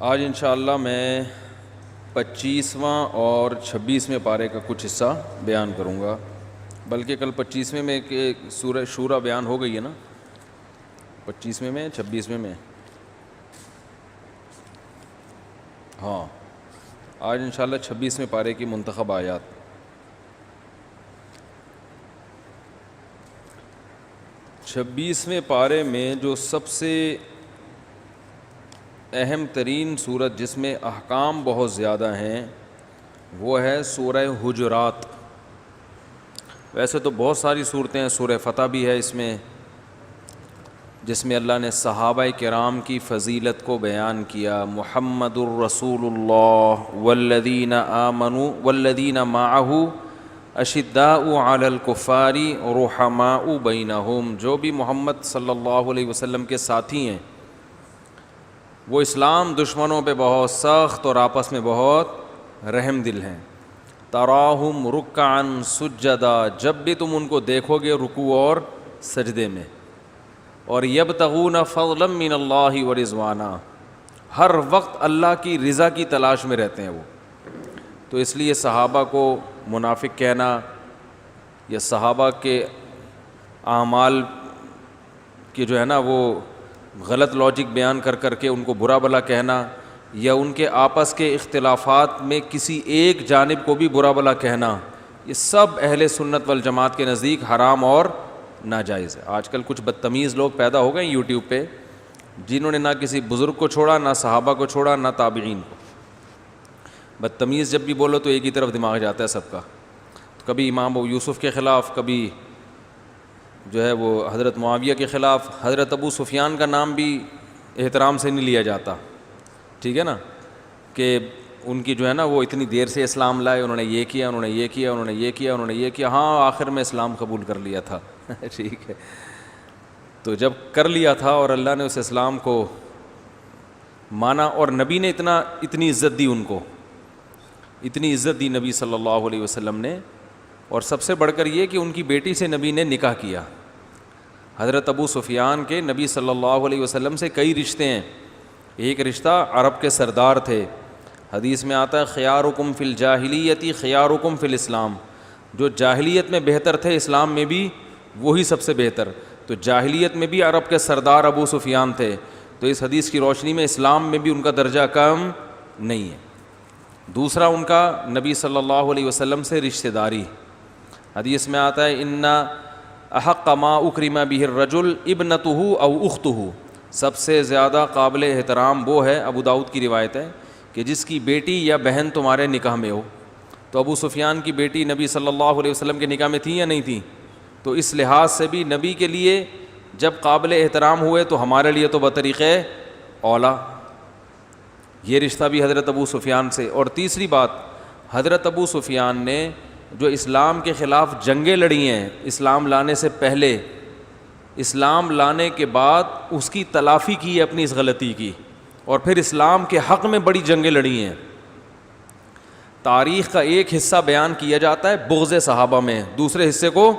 آج انشاءاللہ میں 25واں اور 26ویں پارے کا کچھ حصہ بیان کروں گا، بلکہ کل 25ویں میں کہ سورہ شورا بیان ہو گئی ہے نا، 25ویں میں 26ویں میں، ہاں آج انشاءاللہ 26ویں پارے کی منتخب آیات۔ چھبیسویں پارے میں جو سب سے اہم ترین صورت جس میں احکام بہت زیادہ ہیں وہ ہے سورہ حجرات۔ ویسے تو بہت ساری صورتیں ہیں، سورہ فتح بھی ہے اس میں، جس میں اللہ نے صحابہ کرام کی فضیلت کو بیان کیا، محمد الرسول اللہ والذین آمنوا والذین معہ اشداء علی الکفار رحماء بینہم، جو بھی محمد صلی اللہ علیہ وسلم کے ساتھی ہیں وہ اسلام دشمنوں پہ بہت سخت اور آپس میں بہت رحم دل ہیں۔ تراہم رکعا سجدا، جب بھی تم ان کو دیکھو گے رکوع اور سجدے میں، اور یبتغون فضلا من اللہ ورضوانا، ہر وقت اللہ کی رضا کی تلاش میں رہتے ہیں وہ۔ تو اس لیے صحابہ کو منافق کہنا یا صحابہ کے اعمال کی جو ہے نا وہ غلط لاجک بیان کر کر کے ان کو برا بھلا کہنا، یا ان کے آپس کے اختلافات میں کسی ایک جانب کو بھی برا بھلا کہنا، یہ سب اہل سنت والجماعت کے نزدیک حرام اور ناجائز ہے۔ آج کل کچھ بدتمیز لوگ پیدا ہو گئے یوٹیوب پہ، جنہوں نے نہ کسی بزرگ کو چھوڑا، نہ صحابہ کو چھوڑا، نہ تابعین کو۔ بدتمیز جب بھی بولو تو ایک ہی طرف دماغ جاتا ہے سب کا، کبھی امام ابو یوسف کے خلاف، کبھی جو ہے وہ حضرت معاویہ کے خلاف۔ حضرت ابو سفیان کا نام بھی احترام سے نہیں لیا جاتا، ٹھیک ہے نا، کہ ان کی جو ہے نا وہ اتنی دیر سے اسلام لائے، انہوں نے یہ کیا، انہوں نے یہ کیا، انہوں نے یہ کیا، انہوں نے یہ کیا، ہاں آخر میں اسلام قبول کر لیا تھا ٹھیک ہے، تو جب کر لیا تھا اور اللہ نے اس اسلام کو مانا، اور نبی نے اتنی عزت دی ان کو، اتنی عزت دی نبی صلی اللہ علیہ وسلم نے، اور سب سے بڑھ کر یہ کہ ان کی بیٹی سے نبی نے نکاح کیا۔ حضرت ابو سفیان کے نبی صلی اللہ علیہ وسلم سے کئی رشتے ہیں، ایک رشتہ عرب کے سردار تھے، حدیث میں آتا ہے خیارکم فی الجاہلیت خیارکم فی الاسلام، جو جاہلیت میں بہتر تھے اسلام میں بھی وہی سب سے بہتر، تو جاہلیت میں بھی عرب کے سردار ابو سفیان تھے، تو اس حدیث کی روشنی میں اسلام میں بھی ان کا درجہ کم نہیں ہے۔ دوسرا ان کا نبی صلی اللہ علیہ وسلم سے رشتہ داری، حدیث میں آتا ہے ان احق ما اکرم بہ الرجل ابنتہ او اختہ، سب سے زیادہ قابل احترام وہ ہے، ابو داؤد کی روایت ہے، کہ جس کی بیٹی یا بہن تمہارے نکاح میں ہو۔ تو ابو سفیان کی بیٹی نبی صلی اللہ علیہ وسلم کے نکاح میں تھی یا نہیں تھی؟ تو اس لحاظ سے بھی نبی کے لیے جب قابل احترام ہوئے تو ہمارے لیے تو بطریقِ اولا، یہ رشتہ بھی حضرت ابو سفیان سے۔ اور تیسری بات، حضرت ابو سفیان نے جو اسلام کے خلاف جنگیں لڑی ہیں اسلام لانے سے پہلے، اسلام لانے کے بعد اس کی تلافی کی ہے اپنی اس غلطی کی، اور پھر اسلام کے حق میں بڑی جنگیں لڑی ہیں۔ تاریخ کا ایک حصہ بیان کیا جاتا ہے بغض صحابہ میں، دوسرے حصے کو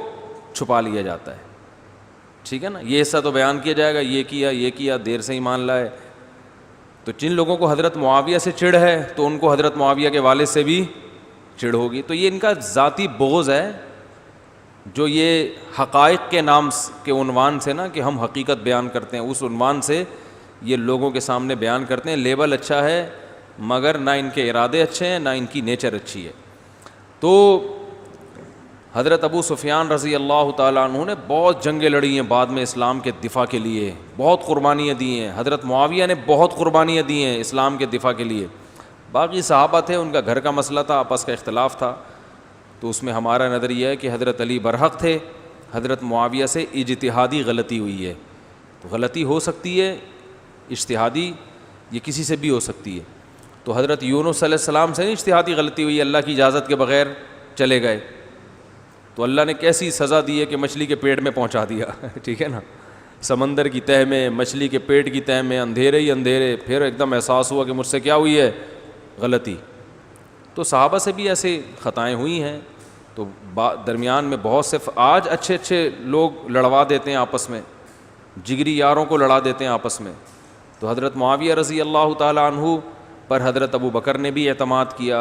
چھپا لیا جاتا ہے، ٹھیک ہے نا، یہ حصہ تو بیان کیا جائے گا یہ کیا، دیر سے ایمان لائے۔ تو جن لوگوں کو حضرت معاویہ سے چڑ ہے تو ان کو حضرت معاویہ کے والد سے بھی چڑ ہوگی، تو یہ ان کا ذاتی بغض ہے، جو یہ حقائق کے نام کے عنوان سے نا کہ ہم حقیقت بیان کرتے ہیں، اس عنوان سے یہ لوگوں کے سامنے بیان کرتے ہیں۔ لیبل اچھا ہے مگر نہ ان کے ارادے اچھے ہیں، نہ ان کی نیچر اچھی ہے۔ تو حضرت ابو سفیان رضی اللہ تعالیٰ عنہ نے بہت جنگیں لڑی ہیں بعد میں اسلام کے دفاع کے لیے، بہت قربانیاں دی ہیں، حضرت معاویہ نے بہت قربانیاں دی ہیں اسلام کے دفاع کے لیے۔ باقی صحابہ تھے، ان کا گھر کا مسئلہ تھا، آپس کا اختلاف تھا، تو اس میں ہمارا نظر یہ ہے کہ حضرت علی برحق تھے، حضرت معاویہ سے اجتہادی غلطی ہوئی ہے۔ تو غلطی ہو سکتی ہے اجتہادی، یہ کسی سے بھی ہو سکتی ہے۔ تو حضرت یونس علیہ السلام سے نہیں اجتہادی غلطی ہوئی، اللہ کی اجازت کے بغیر چلے گئے، تو اللہ نے کیسی سزا دی ہے کہ مچھلی کے پیٹ میں پہنچا دیا ٹھیک ہے نا، سمندر کی تہہ میں، مچھلی کے پیٹ کی تہہ میں، اندھیرے ہی اندھیرے، پھر ایک دم احساس ہوا کہ مجھ سے کیا ہوئی ہے، غلطی۔ تو صحابہ سے بھی ایسے خطائیں ہوئی ہیں، تو درمیان میں بہت سے آج اچھے لوگ لڑوا دیتے ہیں آپس میں، جگری یاروں کو لڑا دیتے ہیں آپس میں، تو حضرت معاویہ رضی اللہ تعالیٰ عنہ پر حضرت ابو بکر نے بھی اعتماد کیا,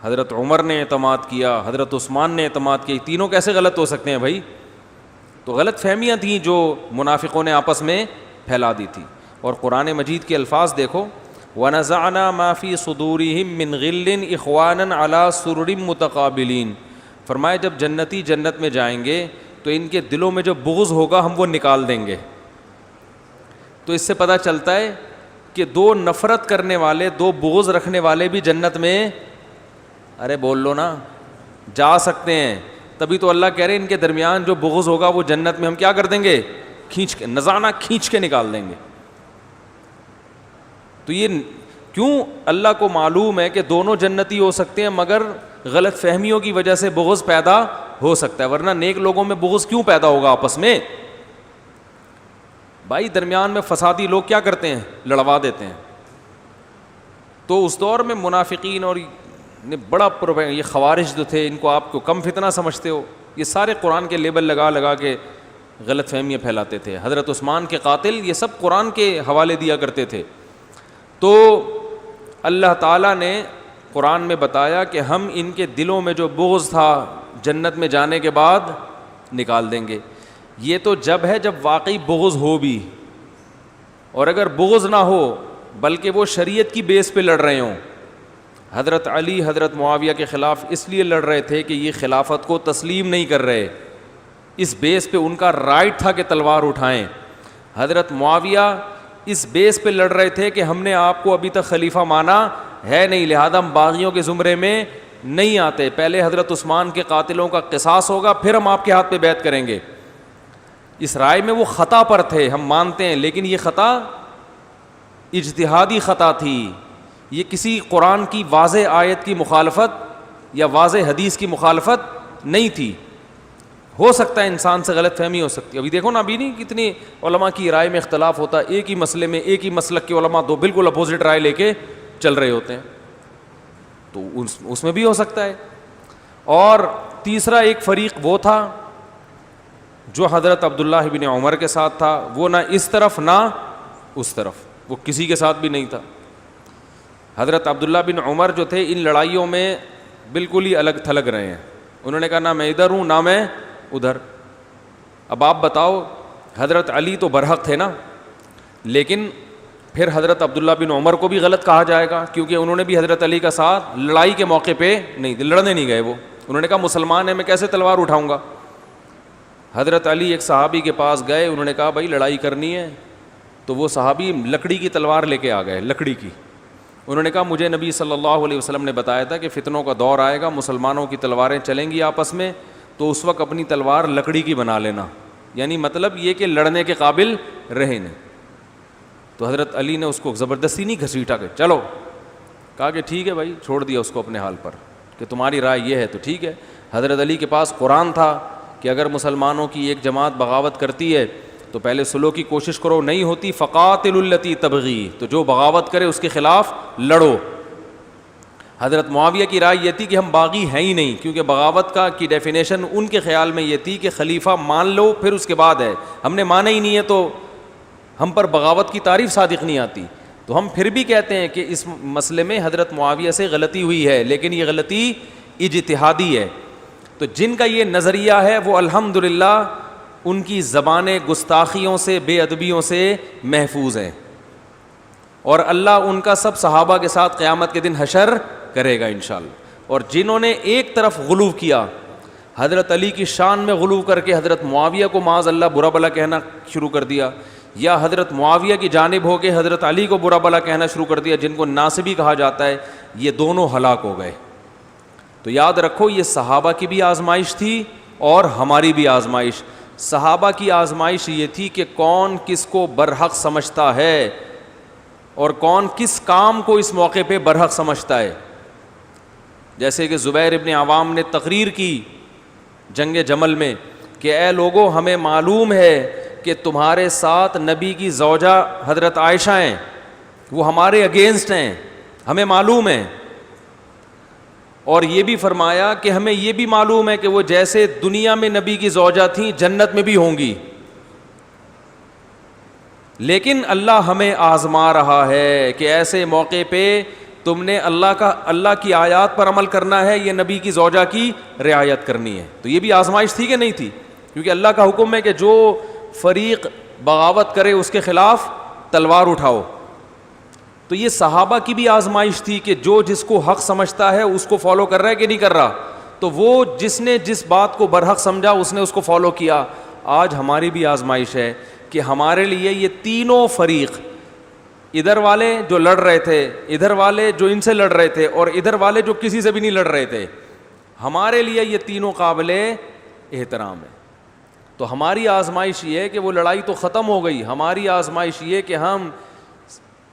حضرت عمر نے اعتماد کیا, حضرت عثمان نے اعتماد کیا. تینوں کیسے غلط ہو سکتے ہیں بھائی؟ تو غلط فہمیاں تھیں جو منافقوں نے آپس میں پھیلا دی تھی. اور قرآن مجید کے الفاظ دیکھو, وَنَزَعْنَا مَا فِي صُدُورِهِم مِّن غِلٍّ إِخْوَانًا عَلَىٰ سُرُرٍ مُتَقَابِلِينَ. فرمایا جب جنتی جنت میں جائیں گے تو ان کے دلوں میں جو بغض ہوگا ہم وہ نکال دیں گے. تو اس سے پتہ چلتا ہے کہ دو نفرت کرنے والے, دو بغض رکھنے والے بھی جنت میں, ارے بول لو نا, جا سکتے ہیں. تبھی تو اللہ کہہ رہے ہیں ان کے درمیان جو بغض ہوگا وہ جنت میں ہم کیا کر دیں گے؟ کھینچ کے, نزانا کھینچ کے نکال دیں گے. تو یہ کیوں؟ اللہ کو معلوم ہے کہ دونوں جنتی ہو سکتے ہیں مگر غلط فہمیوں کی وجہ سے بغض پیدا ہو سکتا ہے, ورنہ نیک لوگوں میں بغض کیوں پیدا ہوگا آپس میں؟ بھائی درمیان میں فسادی لوگ کیا کرتے ہیں؟ لڑوا دیتے ہیں. تو اس دور میں منافقین اور بڑا یہ خوارج جو تھے, ان کو آپ کو کم فتنہ سمجھتے ہو؟ یہ سارے قرآن کے لیبل لگا لگا کے غلط فہمیاں پھیلاتے تھے. حضرت عثمان کے قاتل یہ سب قرآن کے حوالے دیا کرتے تھے. تو اللہ تعالیٰ نے قرآن میں بتایا کہ ہم ان کے دلوں میں جو بغض تھا جنت میں جانے کے بعد نکال دیں گے. یہ تو جب ہے جب واقعی بغض ہو بھی, اور اگر بغض نہ ہو بلکہ وہ شریعت کی بیس پہ لڑ رہے ہوں. حضرت علی حضرت معاویہ کے خلاف اس لیے لڑ رہے تھے کہ یہ خلافت کو تسلیم نہیں کر رہے, اس بیس پہ ان کا رائٹ تھا کہ تلوار اٹھائیں. حضرت معاویہ اس بیس پہ لڑ رہے تھے کہ ہم نے آپ کو ابھی تک خلیفہ مانا ہے نہیں, لہذا ہم باغیوں کے زمرے میں نہیں آتے, پہلے حضرت عثمان کے قاتلوں کا قصاص ہوگا پھر ہم آپ کے ہاتھ پہ بیعت کریں گے. اس رائے میں وہ خطا پر تھے, ہم مانتے ہیں, لیکن یہ خطا اجتہادی خطا تھی. یہ کسی قرآن کی واضح آیت کی مخالفت یا واضح حدیث کی مخالفت نہیں تھی. ہو سکتا ہے انسان سے غلط فہمی ہو سکتی ہے. ابھی دیکھو نا, ابھی نہیں کتنی علماء کی رائے میں اختلاف ہوتا ہے, ایک ہی مسئلے میں ایک ہی مسلک کے علماء دو بالکل اپوزٹ رائے لے کے چل رہے ہوتے ہیں, تو اس میں بھی ہو سکتا ہے. اور تیسرا ایک فریق وہ تھا جو حضرت عبداللہ بن عمر کے ساتھ تھا, وہ نہ اس طرف نہ اس طرف, وہ کسی کے ساتھ بھی نہیں تھا. حضرت عبداللہ بن عمر جو تھے ان لڑائیوں میں بالکل ہی الگ تھلگ رہے ہیں. انہوں نے کہا نہ میں ادھر ہوں نہ میں ادھر. اب آپ بتاؤ, حضرت علی تو برحق تھے نا, لیکن پھر حضرت عبداللہ بن عمر کو بھی غلط کہا جائے گا کیونکہ انہوں نے بھی حضرت علی کا ساتھ لڑائی کے موقع پہ نہیں, لڑنے نہیں گئے وہ. انہوں نے کہا مسلمان ہے, میں کیسے تلوار اٹھاؤں گا. حضرت علی ایک صحابی کے پاس گئے, انہوں نے کہا بھائی لڑائی کرنی ہے, تو وہ صحابی لکڑی کی تلوار لے کے آ گئے, لکڑی کی. انہوں نے کہا مجھے نبی صلی اللہ علیہ وسلم نے بتایا تھا کہ فتنوں کا دور آئے گا, مسلمانوں کی تلواریں چلیں گی آپس میں, تو اس وقت اپنی تلوار لکڑی کی بنا لینا, یعنی مطلب یہ کہ لڑنے کے قابل رہے نہیں. تو حضرت علی نے اس کو زبردستی نہیں گھسیٹا کہ چلو, کہا کہ ٹھیک ہے بھائی, چھوڑ دیا اس کو اپنے حال پر کہ تمہاری رائے یہ ہے تو ٹھیک ہے. حضرت علی کے پاس قرآن تھا کہ اگر مسلمانوں کی ایک جماعت بغاوت کرتی ہے تو پہلے سلو کی کوشش کرو, نہیں ہوتی فقاتلوا التی تبغی, تو جو بغاوت کرے اس کے خلاف لڑو. حضرت معاویہ کی رائے یہ تھی کہ ہم باغی ہیں ہی نہیں, کیونکہ بغاوت کی ڈیفینیشن ان کے خیال میں یہ تھی کہ خلیفہ مان لو پھر اس کے بعد ہے, ہم نے مانا ہی نہیں ہے تو ہم پر بغاوت کی تعریف صادق نہیں آتی. تو ہم پھر بھی کہتے ہیں کہ اس مسئلے میں حضرت معاویہ سے غلطی ہوئی ہے, لیکن یہ غلطی اجتہادی ہے. تو جن کا یہ نظریہ ہے وہ الحمدللہ ان کی زبانیں گستاخیوں سے, بے ادبیوں سے محفوظ ہیں, اور اللہ ان کا سب صحابہ کے ساتھ قیامت کے دن حشر کرے گا انشاءاللہ. اور جنہوں نے ایک طرف غلو کیا, حضرت علی کی شان میں غلو کر کے حضرت معاویہ کو معاذ اللہ برا بلا کہنا شروع کر دیا, یا حضرت معاویہ کی جانب ہو کے حضرت علی کو برا بلا کہنا شروع کر دیا, جن کو ناصبی کہا جاتا ہے, یہ دونوں ہلاک ہو گئے. تو یاد رکھو یہ صحابہ کی بھی آزمائش تھی اور ہماری بھی آزمائش. صحابہ کی آزمائش یہ تھی کہ کون کس کو برحق سمجھتا ہے اور کون کس کام کو اس موقع پہ برحق سمجھتا ہے. جیسے کہ زبیر ابن عوام نے تقریر کی جنگ جمل میں کہ اے لوگوں, ہمیں معلوم ہے کہ تمہارے ساتھ نبی کی زوجہ حضرت عائشہ ہیں, وہ ہمارے اگینسٹ ہیں, ہمیں معلوم ہے. اور یہ بھی فرمایا کہ ہمیں یہ بھی معلوم ہے کہ وہ جیسے دنیا میں نبی کی زوجہ تھیں جنت میں بھی ہوں گی, لیکن اللہ ہمیں آزما رہا ہے کہ ایسے موقع پہ تم نے اللہ کی آیات پر عمل کرنا ہے یا نبی کی زوجہ کی رعایت کرنی ہے. تو یہ بھی آزمائش تھی کہ نہیں تھی؟ کیونکہ اللہ کا حکم ہے کہ جو فریق بغاوت کرے اس کے خلاف تلوار اٹھاؤ. تو یہ صحابہ کی بھی آزمائش تھی کہ جو جس کو حق سمجھتا ہے اس کو فالو کر رہا ہے کہ نہیں کر رہا. تو وہ جس نے جس بات کو برحق سمجھا اس نے اس کو فالو کیا. آج ہماری بھی آزمائش ہے کہ ہمارے لیے یہ تینوں فریق، ادھر والے جو لڑ رہے تھے، ادھر والے جو ان سے لڑ رہے تھے، اور ادھر والے جو کسی سے بھی نہیں لڑ رہے تھے، ہمارے لیے یہ تینوں قابل احترام ہے. تو ہماری آزمائش یہ ہے کہ وہ لڑائی تو ختم ہو گئی، ہماری آزمائش یہ کہ ہم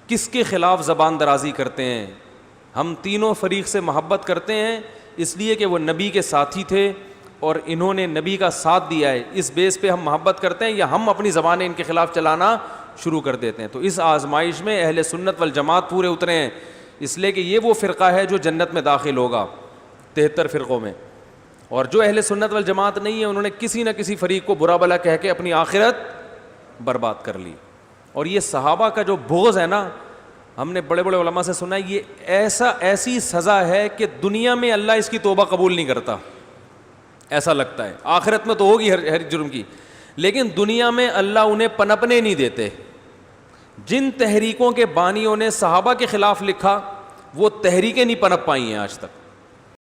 کس کے خلاف زبان درازی کرتے ہیں. ہم تینوں فریق سے محبت کرتے ہیں اس لیے کہ وہ نبی کے ساتھی تھے اور انہوں نے نبی کا ساتھ دیا ہے، اس بیس پہ ہم محبت کرتے ہیں، یا ہم اپنی زبانیں ان کے خلاف چلانا شروع کر دیتے ہیں. تو اس آزمائش میں اہل سنت والجماعت پورے اترے ہیں، اس لیے کہ یہ وہ فرقہ ہے جو جنت میں داخل ہوگا 73 فرقوں میں. اور جو اہل سنت والجماعت نہیں ہے انہوں نے کسی نہ کسی فریق کو برا بھلا کہہ کے اپنی آخرت برباد کر لی. اور یہ صحابہ کا جو بغض ہے نا، ہم نے بڑے بڑے علماء سے سنا ہے، یہ ایسی سزا ہے کہ دنیا میں اللہ اس کی توبہ قبول نہیں کرتا. ایسا لگتا ہے آخرت میں تو ہوگی ہر جرم کی، لیکن دنیا میں اللہ انہیں پنپنے نہیں دیتے. جن تحریکوں کے بانیوں نے صحابہ کے خلاف لکھا وہ تحریکیں نہیں پنپ پائی ہیں آج تک.